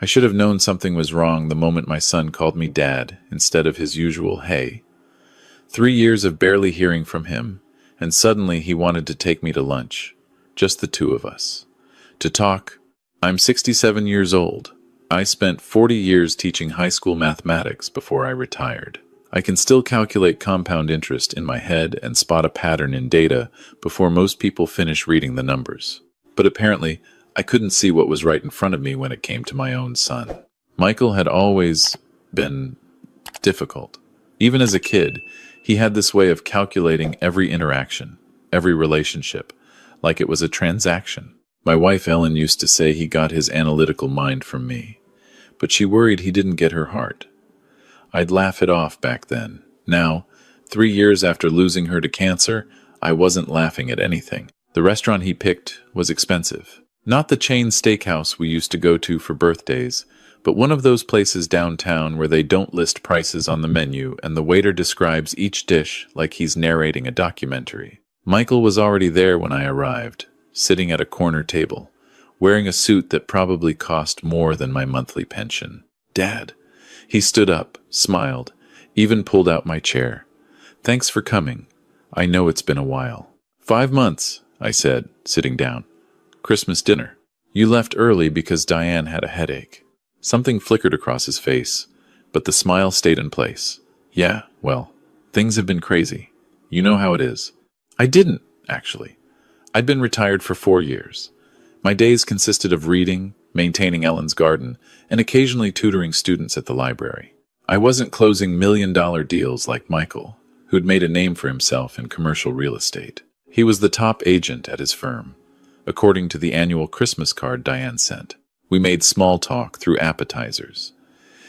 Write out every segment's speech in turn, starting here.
I should have known something was wrong the moment my son called me Dad instead of his usual hey. 3 years of barely hearing from him, and suddenly he wanted to take me to lunch. Just the two of us. To talk. I'm 67 years old. I spent 40 years teaching high school mathematics before I retired. I can still calculate compound interest in my head and spot a pattern in data before most people finish reading the numbers. But apparently, I couldn't see what was right in front of me when it came to my own son. Michael had always been difficult. Even as a kid, he had this way of calculating every interaction, every relationship, like it was a transaction. My wife Ellen used to say he got his analytical mind from me, but she worried he didn't get her heart. I'd laugh it off back then. Now, 3 years after losing her to cancer, I wasn't laughing at anything. The restaurant he picked was expensive. Not the chain steakhouse we used to go to for birthdays, but one of those places downtown where they don't list prices on the menu and the waiter describes each dish like he's narrating a documentary. Michael was already there when I arrived, sitting at a corner table, wearing a suit that probably cost more than my monthly pension. Dad. He stood up, smiled, even pulled out my chair. Thanks for coming. I know it's been a while. 5 months, I said, sitting down. Christmas dinner. You left early because Diane had a headache. Something flickered across his face, but the smile stayed in place. Yeah, well, things have been crazy. You know how it is. I didn't, actually. I'd been retired for 4 years. My days consisted of reading, maintaining Ellen's garden, and occasionally tutoring students at the library. I wasn't closing million-dollar deals like Michael, who'd made a name for himself in commercial real estate. He was the top agent at his firm, according to the annual Christmas card Diane sent. We made small talk through appetizers.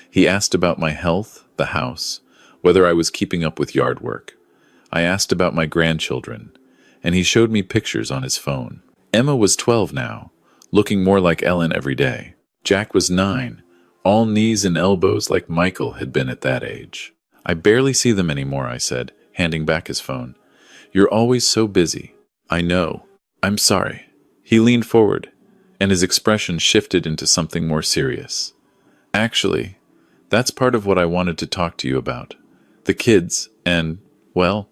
He asked about my health, the house, whether I was keeping up with yard work. I asked about my grandchildren, and he showed me pictures on his phone. Emma was 12 now, looking more like Ellen every day. Jack was 9, all knees and elbows like Michael had been at that age. I barely see them anymore, I said, handing back his phone. You're always so busy. I know. I'm sorry. He leaned forward, and his expression shifted into something more serious. Actually, that's part of what I wanted to talk to you about. The kids and, well,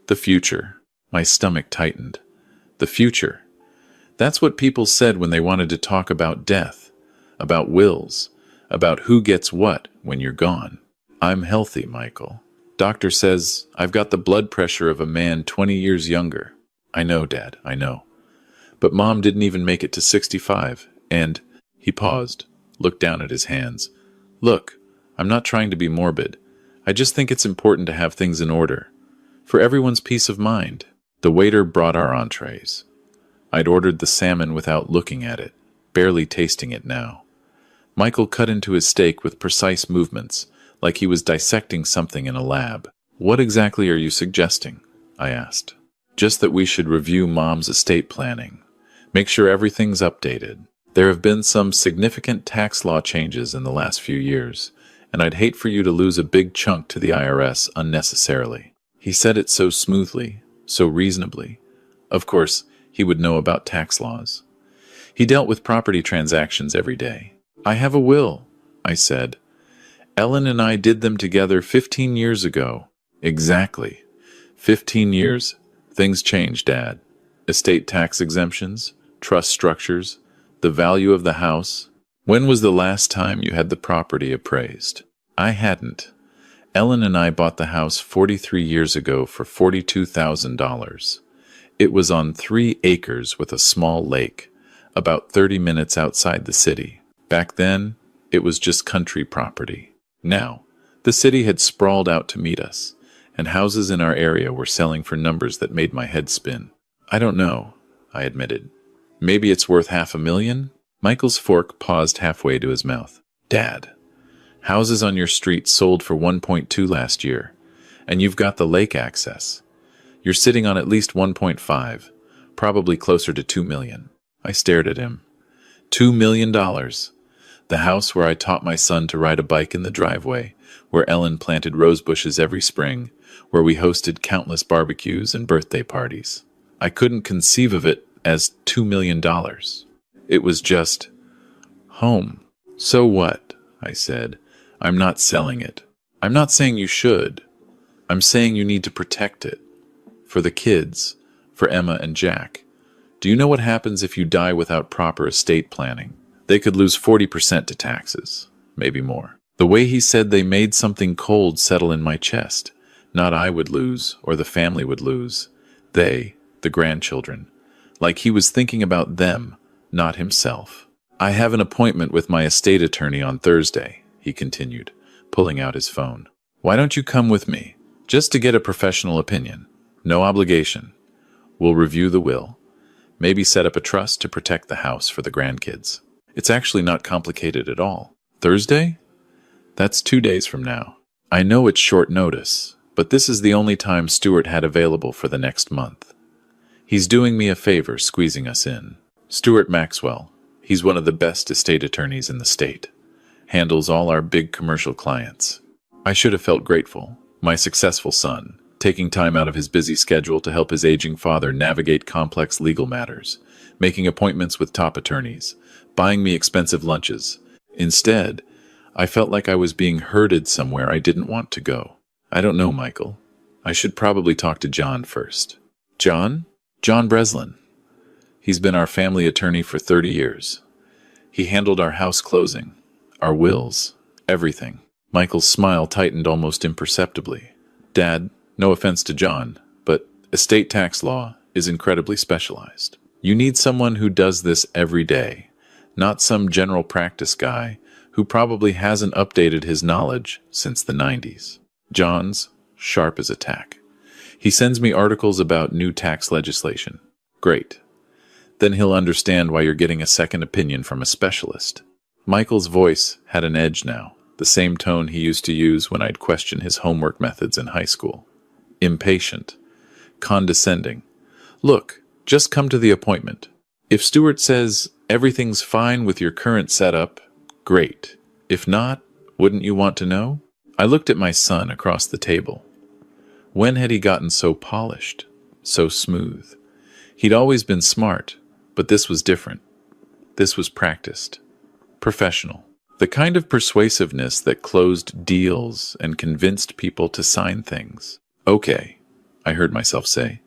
the future. My stomach tightened. The future. That's what people said when they wanted to talk about death, about wills, about who gets what when you're gone. I'm healthy, Michael. Doctor says I've got the blood pressure of a man 20 years younger. I know, Dad, I know. But Mom didn't even make it to 65, and he paused, looked down at his hands. Look, I'm not trying to be morbid. I just think it's important to have things in order. For everyone's peace of mind. The waiter brought our entrees. I'd ordered the salmon without looking at it, barely tasting it now. Michael cut into his steak with precise movements, like he was dissecting something in a lab. What exactly are you suggesting? I asked. Just that we should review Mom's estate planning. Make sure everything's updated. There have been some significant tax law changes in the last few years, and I'd hate for you to lose a big chunk to the IRS unnecessarily. He said it so smoothly, so reasonably. Of course, he would know about tax laws. He dealt with property transactions every day. I have a will, I said. Ellen and I did them together 15 years ago. Exactly. 15 years? Things change, Dad. Estate tax exemptions, trust structures, the value of the house. When was the last time you had the property appraised? I hadn't. Ellen and I bought the house 43 years ago for $42,000. It was on 3 acres with a small lake, about 30 minutes outside the city. Back then, it was just country property. Now, the city had sprawled out to meet us, and houses in our area were selling for numbers that made my head spin. I don't know, I admitted. Maybe it's worth $500,000? Michael's fork paused halfway to his mouth. Dad, houses on your street sold for 1.2 last year, and you've got the lake access. You're sitting on at least 1.5, probably closer to 2 million. I stared at him. $2 million. The house where I taught my son to ride a bike in the driveway, where Ellen planted rose bushes every spring, where we hosted countless barbecues and birthday parties. I couldn't conceive of it as $2 million. It was just home. So what? I said. I'm not selling it. I'm not saying you should. I'm saying you need to protect it. For the kids. For Emma and Jack. Do you know what happens if you die without proper estate planning? They could lose 40% to taxes. Maybe more. The way he said they made something cold settle in my chest. Not I would lose, or the family would lose. They, the grandchildren. Like he was thinking about them, not himself. I have an appointment with my estate attorney on Thursday, he continued, pulling out his phone. Why don't you come with me? Just to get a professional opinion. No obligation. We'll review the will. Maybe set up a trust to protect the house for the grandkids. It's actually not complicated at all. Thursday? That's 2 days from now. I know it's short notice, but this is the only time Stuart had available for the next month. He's doing me a favor squeezing us in. Stuart Maxwell. He's one of the best estate attorneys in the state. Handles all our big commercial clients. I should have felt grateful. My successful son, taking time out of his busy schedule to help his aging father navigate complex legal matters, making appointments with top attorneys, buying me expensive lunches. Instead, I felt like I was being herded somewhere I didn't want to go. I don't know, Michael. I should probably talk to John first. John? John Breslin. He's been our family attorney for 30 years. He handled our house closing, our wills, everything. Michael's smile tightened almost imperceptibly. Dad, no offense to John, but estate tax law is incredibly specialized. You need someone who does this every day, not some general practice guy who probably hasn't updated his knowledge since the 90s. John's sharp as a tack. He sends me articles about new tax legislation. Great. Then he'll understand why you're getting a second opinion from a specialist. Michael's voice had an edge now, the same tone he used to use when I'd question his homework methods in high school. Impatient. Condescending. Look, just come to the appointment. If Stuart says everything's fine with your current setup, great. If not, wouldn't you want to know? I looked at my son across the table. When had he gotten so polished, so smooth? He'd always been smart, but this was different. This was practiced. Professional. The kind of persuasiveness that closed deals and convinced people to sign things. Okay, I heard myself say.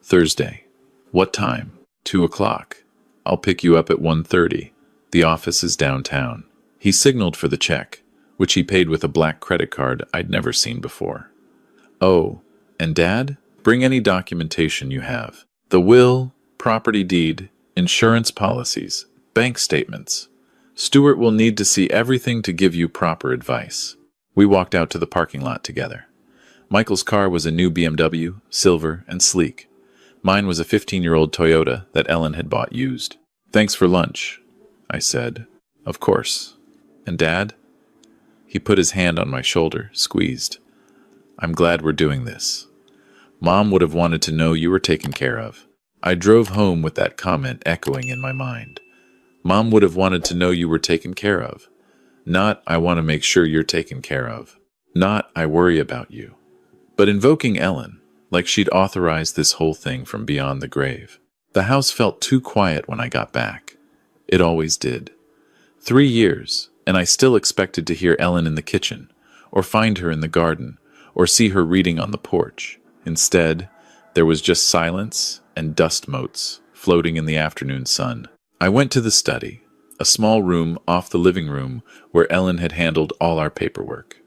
Thursday. What time? 2 o'clock. I'll pick you up at 1:30. The office is downtown. He signaled for the check, which he paid with a black credit card I'd never seen before. Oh, and Dad? Bring any documentation you have. The will, property deed, insurance policies, bank statements. Stuart will need to see everything to give you proper advice. We walked out to the parking lot together. Michael's car was a new BMW, silver and sleek. Mine was a 15-year-old Toyota that Ellen had bought used. Thanks for lunch, I said. Of course. And Dad? He put his hand on my shoulder, squeezed. I'm glad we're doing this. Mom would have wanted to know you were taken care of. I drove home with that comment echoing in my mind. Mom would have wanted to know you were taken care of. Not, I want to make sure you're taken care of. Not, I worry about you. But invoking Ellen, like she'd authorized this whole thing from beyond the grave. The house felt too quiet when I got back. It always did. 3 years, and I still expected to hear Ellen in the kitchen, or find her in the garden, or see her reading on the porch. Instead, there was just silence and dust motes floating in the afternoon sun. I went to the study, a small room off the living room where Ellen had handled all our paperwork.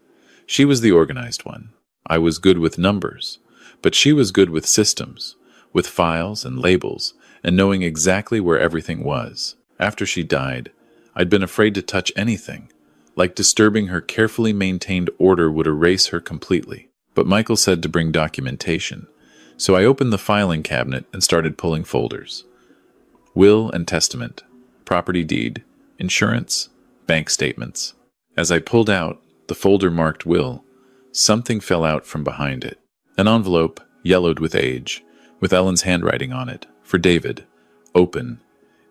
She was the organized one. I was good with numbers, but she was good with systems, with files and labels, and knowing exactly where everything was. After she died, I'd been afraid to touch anything, like disturbing her carefully maintained order would erase her completely. But Michael said to bring documentation, so I opened the filing cabinet and started pulling folders. Will and testament, property deed, insurance, bank statements. As I pulled out the folder marked will, something fell out from behind it. An envelope, yellowed with age, with Ellen's handwriting on it, for David, open,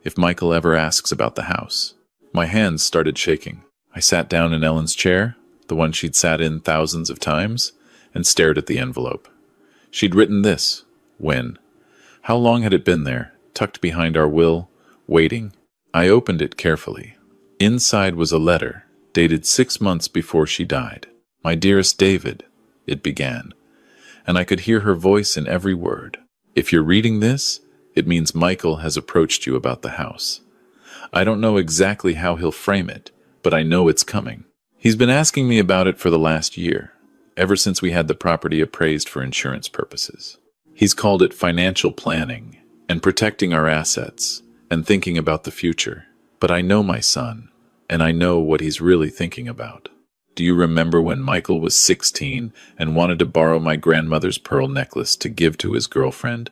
if Michael ever asks about the house. My hands started shaking. I sat down in Ellen's chair, the one she'd sat in thousands of times, and stared at the envelope. She'd written this. When? How long had it been there, tucked behind our will, waiting? I opened it carefully. Inside was a letter, dated 6 months before she died. "My dearest David," it began, and I could hear her voice in every word. "If you're reading this, it means Michael has approached you about the house. I don't know exactly how he'll frame it, but I know it's coming. He's been asking me about it for the last year, ever since we had the property appraised for insurance purposes. He's called it financial planning and protecting our assets and thinking about the future. But I know my son, and I know what he's really thinking about. Do you remember when Michael was 16 and wanted to borrow my grandmother's pearl necklace to give to his girlfriend?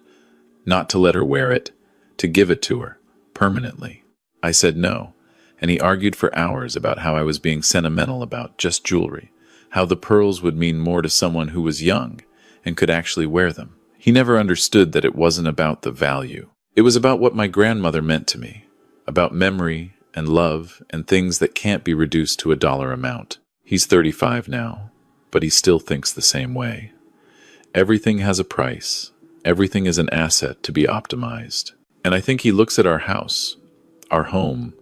Not to let her wear it, to give it to her, permanently. I said no, and he argued for hours about how I was being sentimental about just jewelry, how the pearls would mean more to someone who was young and could actually wear them. He never understood that it wasn't about the value. It was about what my grandmother meant to me, about memory and love and things that can't be reduced to a dollar amount. He's 35 now, but he still thinks the same way. Everything has a price. Everything is an asset to be optimized. And I think he looks at our house, our home,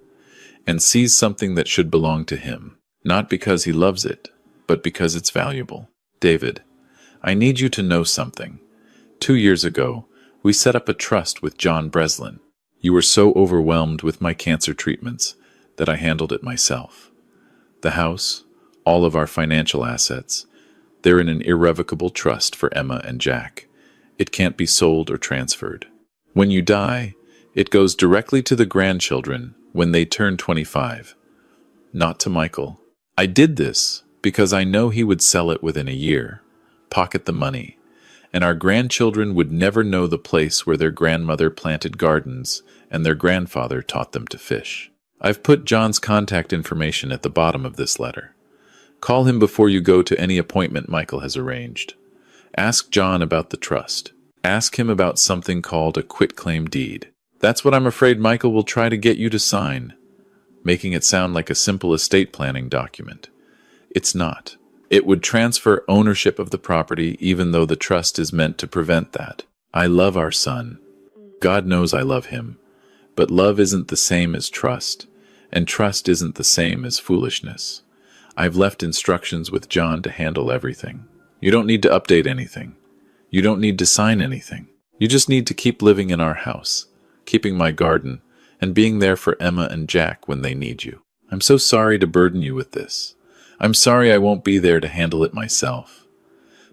and sees something that should belong to him, not because he loves it, but because it's valuable. David, I need you to know something. 2 years ago, we set up a trust with John Breslin. You were so overwhelmed with my cancer treatments that I handled it myself. The house, all of our financial assets, they're in an irrevocable trust for Emma and Jack. It can't be sold or transferred. When you die, it goes directly to the grandchildren when they turn 25, not to Michael. I did this because I know he would sell it within a year, pocket the money, and our grandchildren would never know the place where their grandmother planted gardens and their grandfather taught them to fish. I've put John's contact information at the bottom of this letter. Call him before you go to any appointment Michael has arranged. Ask John about the trust. Ask him about something called a quitclaim deed. That's what I'm afraid Michael will try to get you to sign, making it sound like a simple estate planning document. It's not. It would transfer ownership of the property even though the trust is meant to prevent that. I love our son. God knows I love him. But love isn't the same as trust, and trust isn't the same as foolishness. I've left instructions with John to handle everything. You don't need to update anything. You don't need to sign anything. You just need to keep living in our house, keeping my garden, and being there for Emma and Jack when they need you. I'm so sorry to burden you with this. I'm sorry I won't be there to handle it myself.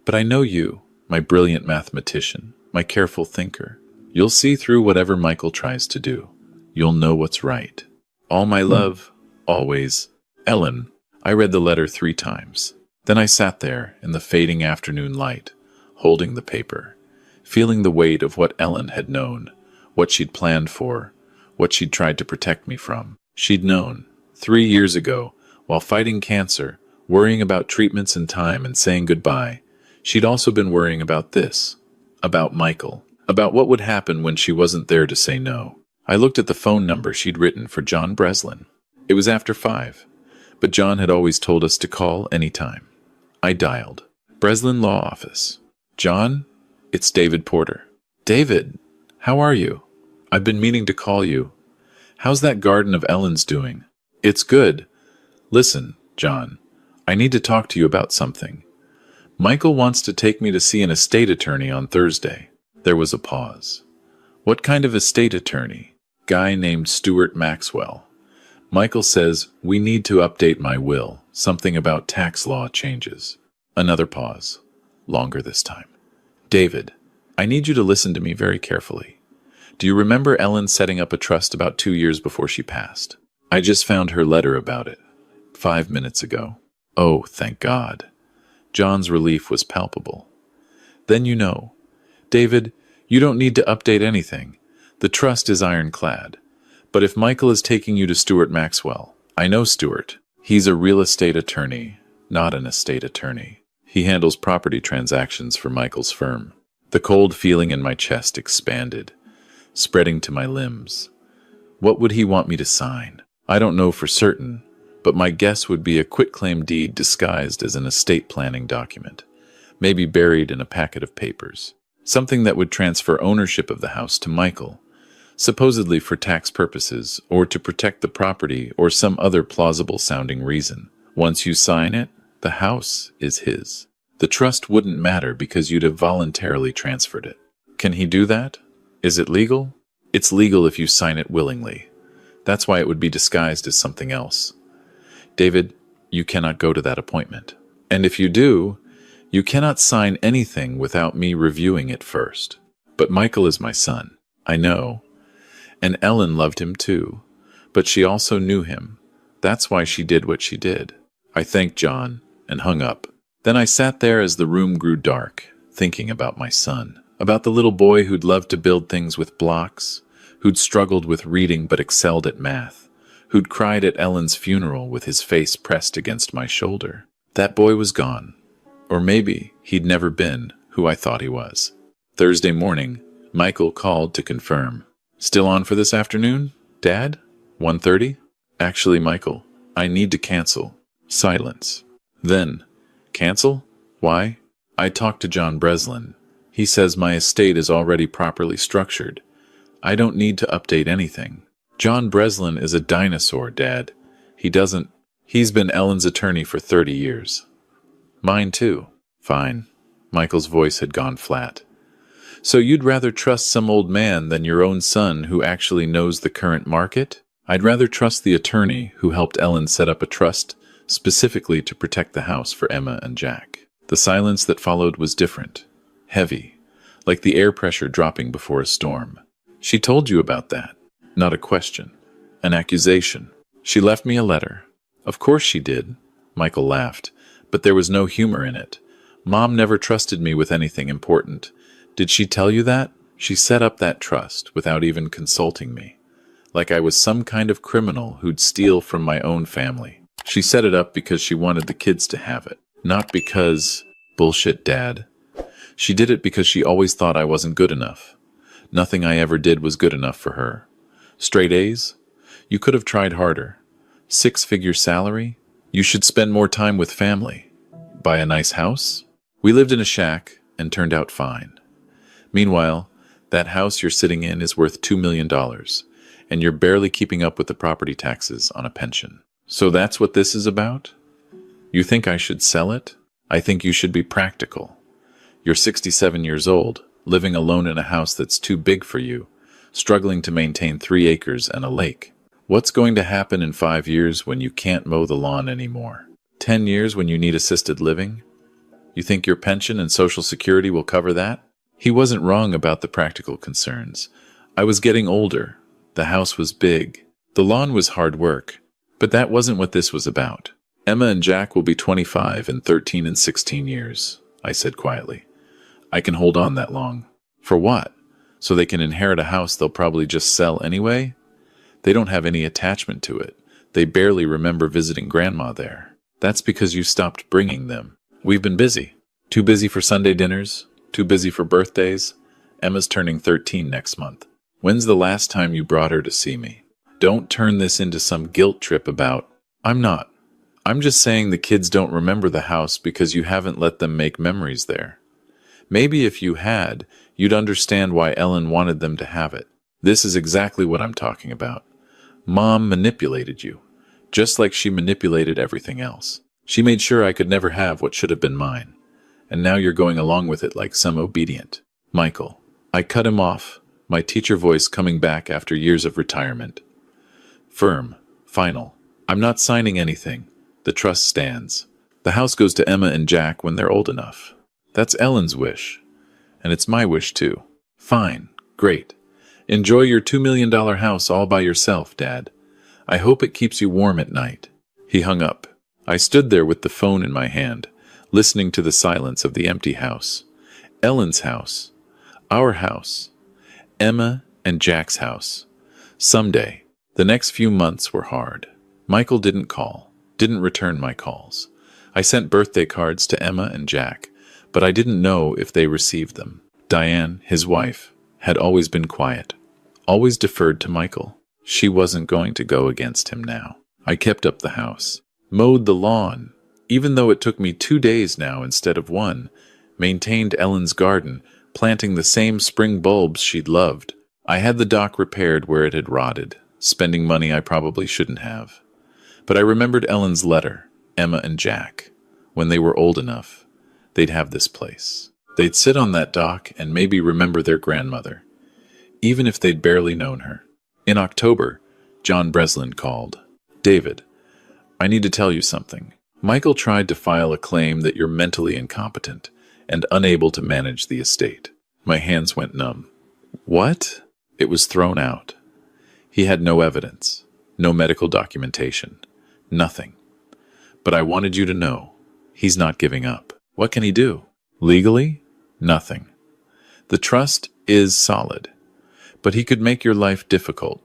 But I know you, my brilliant mathematician, my careful thinker. You'll see through whatever Michael tries to do. You'll know what's right. All my love, always, Ellen. I read the letter 3 times. Then I sat there in the fading afternoon light, holding the paper, feeling the weight of what Ellen had known, what she'd planned for, what she'd tried to protect me from. She'd known, 3 years ago, while fighting cancer, worrying about treatments and time and saying goodbye, she'd also been worrying about this, about Michael, about what would happen when she wasn't there to say no. I looked at the phone number she'd written for John Breslin. It was after 5, but John had always told us to call any time. I dialed. Breslin Law Office. John, it's David Porter. David, how are you? I've been meaning to call you. How's that garden of Ellen's doing? It's good. Listen, John, I need to talk to you about something. Michael wants to take me to see an estate attorney on Thursday. There was a pause. What kind of estate attorney? Guy named Stuart Maxwell. Michael says, we need to update my will, something about tax law changes. Another pause. Longer this time. David, I need you to listen to me very carefully. Do you remember Ellen setting up a trust about 2 years before she passed? I just found her letter about it 5 minutes ago. Oh, thank God. John's relief was palpable. Then you know. David, you don't need to update anything. The trust is ironclad. But if Michael is taking you to Stuart Maxwell, I know Stuart. He's a real estate attorney, not an estate attorney. He handles property transactions for Michael's firm. The cold feeling in my chest expanded, spreading to my limbs. What would he want me to sign? I don't know for certain, but my guess would be a quitclaim deed disguised as an estate planning document, maybe buried in a packet of papers. Something that would transfer ownership of the house to Michael, supposedly for tax purposes or to protect the property or some other plausible-sounding reason. Once you sign it, the house is his. The trust wouldn't matter because you'd have voluntarily transferred it. Can he do that? Is it legal? It's legal if you sign it willingly. That's why it would be disguised as something else. David, you cannot go to that appointment. And if you do, you cannot sign anything without me reviewing it first. But Michael is my son. I know. And Ellen loved him too. But she also knew him. That's why she did what she did. I thanked John and hung up. Then I sat there as the room grew dark, thinking about my son. About the little boy who'd loved to build things with blocks, who'd struggled with reading but excelled at math, who'd cried at Ellen's funeral with his face pressed against my shoulder. That boy was gone. Or maybe he'd never been who I thought he was. Thursday morning, Michael called to confirm. Still on for this afternoon, Dad? 1:30? Actually, Michael, I need to cancel. Silence. Then, cancel? Why? I talked to John Breslin. He says my estate is already properly structured. I don't need to update anything. John Breslin is a dinosaur, Dad. He's been Ellen's attorney for 30 years. Mine too. Fine. Michael's voice had gone flat. So you'd rather trust some old man than your own son who actually knows the current market? I'd rather trust the attorney who helped Ellen set up a trust specifically to protect the house for Emma and Jack. The silence that followed was different. Heavy, like the air pressure dropping before a storm. She told you about that. Not a question. An accusation. She left me a letter. Of course she did. Michael laughed, but there was no humor in it. Mom never trusted me with anything important. Did she tell you that? She set up that trust without even consulting me. Like I was some kind of criminal who'd steal from my own family. She set it up because she wanted the kids to have it. Not because... Bullshit, Dad. She did it because she always thought I wasn't good enough. Nothing I ever did was good enough for her. Straight A's? You could have tried harder. 6-figure salary? You should spend more time with family. Buy a nice house? We lived in a shack and turned out fine. Meanwhile, that house you're sitting in is worth $2 million, and you're barely keeping up with the property taxes on a pension. So that's what this is about? You think I should sell it? I think you should be practical. You're 67 years old, living alone in a house that's too big for you, struggling to maintain 3 acres and a lake. What's going to happen in 5 years when you can't mow the lawn anymore? 10 years when you need assisted living? You think your pension and Social Security will cover that? He wasn't wrong about the practical concerns. I was getting older. The house was big. The lawn was hard work. But that wasn't what this was about. Emma and Jack will be 25 in 13 and 16 years, I said quietly. I can hold on that long. For what? So they can inherit a house they'll probably just sell anyway? They don't have any attachment to it. They barely remember visiting Grandma there. That's because you stopped bringing them. We've been busy. Too busy for Sunday dinners. Too busy for birthdays. Emma's turning 13 next month. When's the last time you brought her to see me? Don't turn this into some guilt trip about... I'm not. I'm just saying the kids don't remember the house because you haven't let them make memories there. Maybe if you had, you'd understand why Ellen wanted them to have it. This is exactly what I'm talking about. Mom manipulated you, just like she manipulated everything else. She made sure I could never have what should have been mine. And now you're going along with it like some obedient. Michael. I cut him off, my teacher voice coming back after years of retirement. Firm. Final. I'm not signing anything. The trust stands. The house goes to Emma and Jack when they're old enough. That's Ellen's wish. And it's my wish too. Fine. Great. Enjoy your $2 million house all by yourself, Dad. I hope it keeps you warm at night. He hung up. I stood there with the phone in my hand, listening to the silence of the empty house. Ellen's house. Our house. Emma and Jack's house. Someday. The next few months were hard. Michael didn't call, didn't return my calls. I sent birthday cards to Emma and Jack, but I didn't know if they received them. Diane, his wife, had always been quiet, always deferred to Michael. She wasn't going to go against him now. I kept up the house, mowed the lawn, even though it took me 2 days now instead of 1, maintained Ellen's garden, planting the same spring bulbs she'd loved. I had the dock repaired where it had rotted, spending money I probably shouldn't have. But I remembered Ellen's letter, Emma and Jack. When they were old enough, they'd have this place. They'd sit on that dock and maybe remember their grandmother, even if they'd barely known her. In October, John Breslin called. David, I need to tell you something. Michael tried to file a claim that you're mentally incompetent and unable to manage the estate. My hands went numb. What? It was thrown out. He had no evidence, no medical documentation, nothing. But I wanted you to know, he's not giving up. What can he do? Legally? Nothing. The trust is solid, but he could make your life difficult,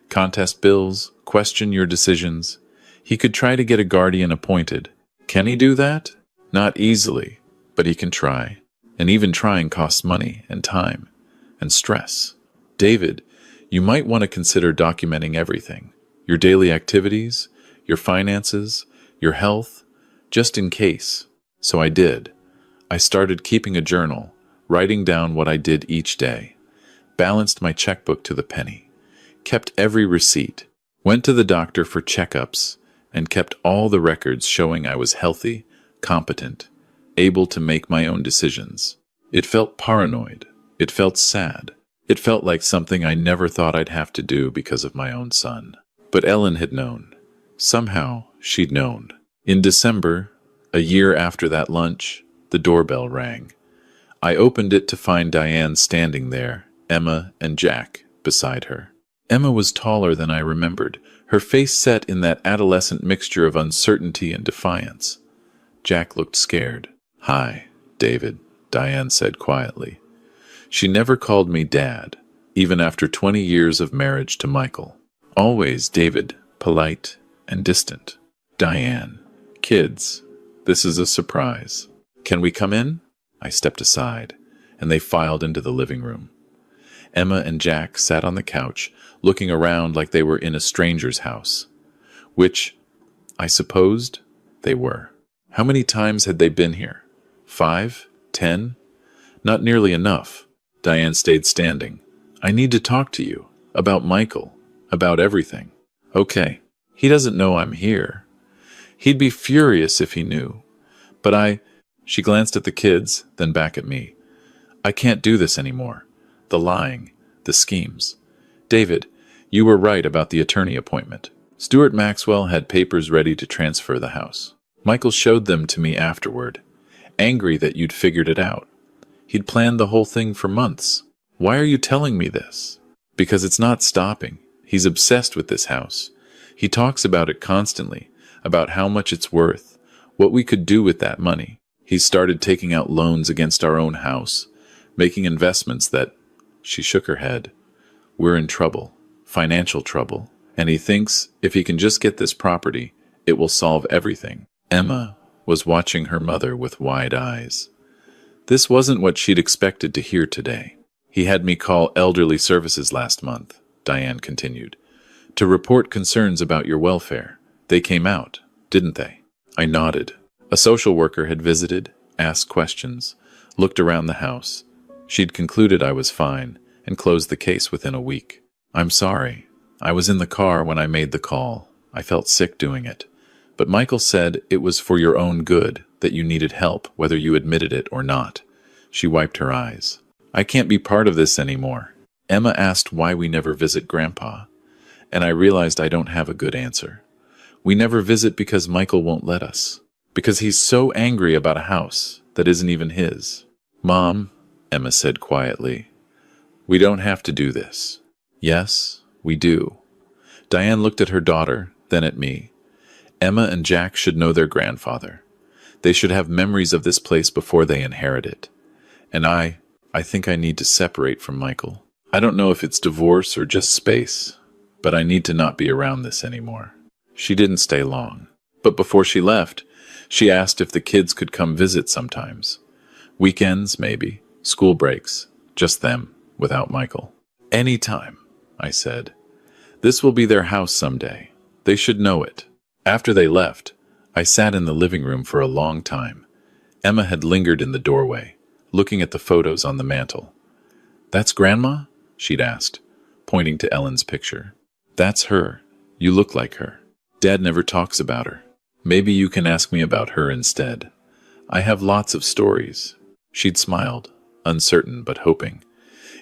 contest bills, question your decisions. He could try to get a guardian appointed. Can he do that? Not easily, but he can try. And even trying costs money and time and stress. David, you might want to consider documenting everything. Your daily activities, your finances, your health, just in case. So I did. I started keeping a journal, writing down what I did each day, balanced my checkbook to the penny, kept every receipt, went to the doctor for checkups, and kept all the records showing I was healthy, competent, able to make my own decisions. It felt paranoid. It felt sad. It felt like something I never thought I'd have to do because of my own son. But Ellen had known. Somehow, she'd known. In December, a year after that lunch, the doorbell rang. I opened it to find Diane standing there, Emma and Jack beside her. Emma was taller than I remembered, her face set in that adolescent mixture of uncertainty and defiance. Jack looked scared. "Hi, David," Diane said quietly. She never called me Dad, even after 20 years of marriage to Michael. Always David, polite and distant. "Diane, kids, this is a surprise. Can we come in?" I stepped aside, and they filed into the living room. Emma and Jack sat on the couch, looking around like they were in a stranger's house, which, I supposed, they were. How many times had they been here? 5? 10? Not nearly enough. Diane stayed standing. "I need to talk to you. About Michael. About everything." "Okay. He doesn't know I'm here. He'd be furious if he knew. But She glanced at the kids, then back at me. "I can't do this anymore. The lying. The schemes. David, you were right about the attorney appointment. Stuart Maxwell had papers ready to transfer the house. Michael showed them to me afterward, angry that you'd figured it out. He'd planned the whole thing for months. Why are you telling me this? Because it's not stopping. He's obsessed with this house. He talks about it constantly, about how much it's worth, what we could do with that money. He's started taking out loans against our own house, making investments that—" She shook her head. "We're in trouble, financial trouble, and he thinks if he can just get this property, it will solve everything." Emma was watching her mother with wide eyes. This wasn't what she'd expected to hear today. "He had me call Elderly Services last month," Diane continued, "to report concerns about your welfare. They came out, didn't they?" I nodded. A social worker had visited, asked questions, looked around the house. She'd concluded I was fine and closed the case within a week. "I'm sorry. I was in the car when I made the call. I felt sick doing it. But Michael said it was for your own good, that you needed help, whether you admitted it or not." She wiped her eyes. "I can't be part of this anymore." Emma asked why we never visit Grandpa, and I realized I don't have a good answer. We never visit because Michael won't let us. Because he's so angry about a house that isn't even his. "Mom," Emma said quietly, "we don't have to do this." "Yes, we do." Diane looked at her daughter, then at me. Emma and Jack should know their grandfather. They should have memories of this place before they inherit it. And I think I need to separate from Michael. I don't know if it's divorce or just space, but I need to not be around this anymore. She didn't stay long. But before she left, she asked if the kids could come visit sometimes. Weekends, maybe. School breaks. Just them, without Michael. "Anytime," I said. "This will be their house someday. They should know it." After they left, I sat in the living room for a long time. Emma had lingered in the doorway, looking at the photos on the mantel. "That's Grandma?" she'd asked. pointing to Ellen's picture. That's her. You look like her. Dad never talks about her. Maybe you can ask me about her instead. I have lots of stories. She'd smiled, uncertain but hoping.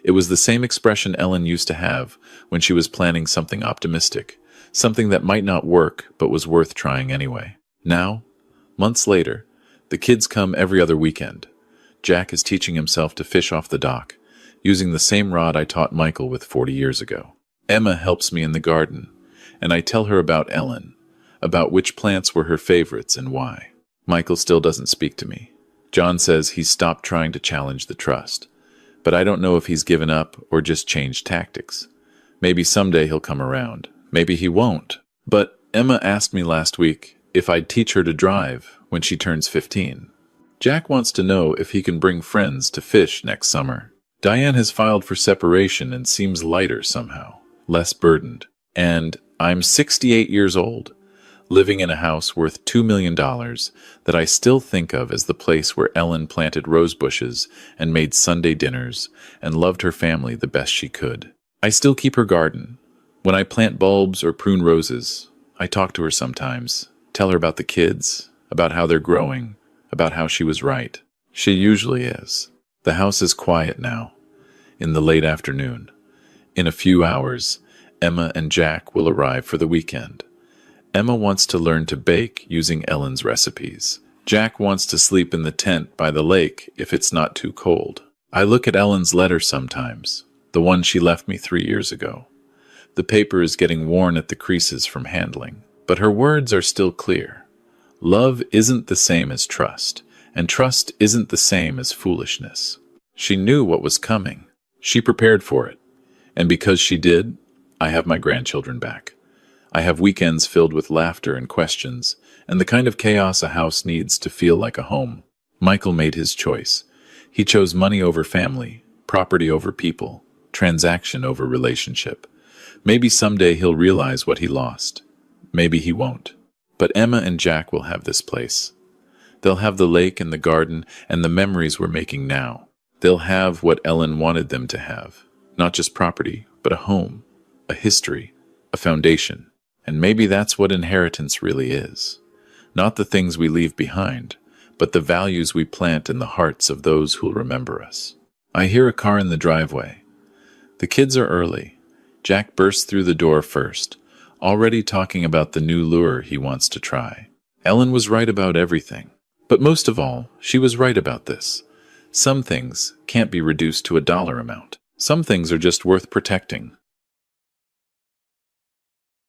It was the same expression Ellen used to have when she was planning something optimistic, something that might not work but was worth trying anyway. Now, months later, the kids come every other weekend. Jack is teaching himself to fish off the dock, using the same rod I taught Michael with 40 years ago. Emma helps me in the garden, and I tell her about Ellen, about which plants were her favorites and why. Michael still doesn't speak to me. John says he's stopped trying to challenge the trust, but I don't know if he's given up or just changed tactics. Maybe someday he'll come around. Maybe he won't. But Emma asked me last week if I'd teach her to drive when she turns 15. Jack wants to know if he can bring friends to fish next summer. Diane has filed for separation and seems lighter somehow, less burdened. And I'm 68 years old, living in a house worth $2 million that I still think of as the place where Ellen planted rose bushes and made Sunday dinners and loved her family the best she could. I still keep her garden. When I plant bulbs or prune roses, I talk to her sometimes, tell her about the kids, about how they're growing, about how she was right. She usually is. The house is quiet now, in the late afternoon. In a few hours, Emma and Jack will arrive for the weekend. Emma wants to learn to bake using Ellen's recipes. Jack wants to sleep in the tent by the lake if it's not too cold. I look at Ellen's letter sometimes, the one she left me 3 years ago. The paper is getting worn at the creases from handling, but her words are still clear. Love isn't the same as trust, and trust isn't the same as foolishness. She knew what was coming. She prepared for it. And because she did, I have my grandchildren back. I have weekends filled with laughter and questions, and the kind of chaos a house needs to feel like a home. Michael made his choice. He chose money over family, property over people, transaction over relationship. Maybe someday he'll realize what he lost. Maybe he won't. But Emma and Jack will have this place. They'll have the lake and the garden and the memories we're making now. They'll have what Ellen wanted them to have. Not just property, but a home, a history, a foundation. And maybe that's what inheritance really is. Not the things we leave behind, but the values we plant in the hearts of those who'll remember us. I hear a car in the driveway. The kids are early. Jack bursts through the door first, already talking about the new lure he wants to try. Ellen was right about everything. But most of all, she was right about this. Some things can't be reduced to a dollar amount. Some things are just worth protecting,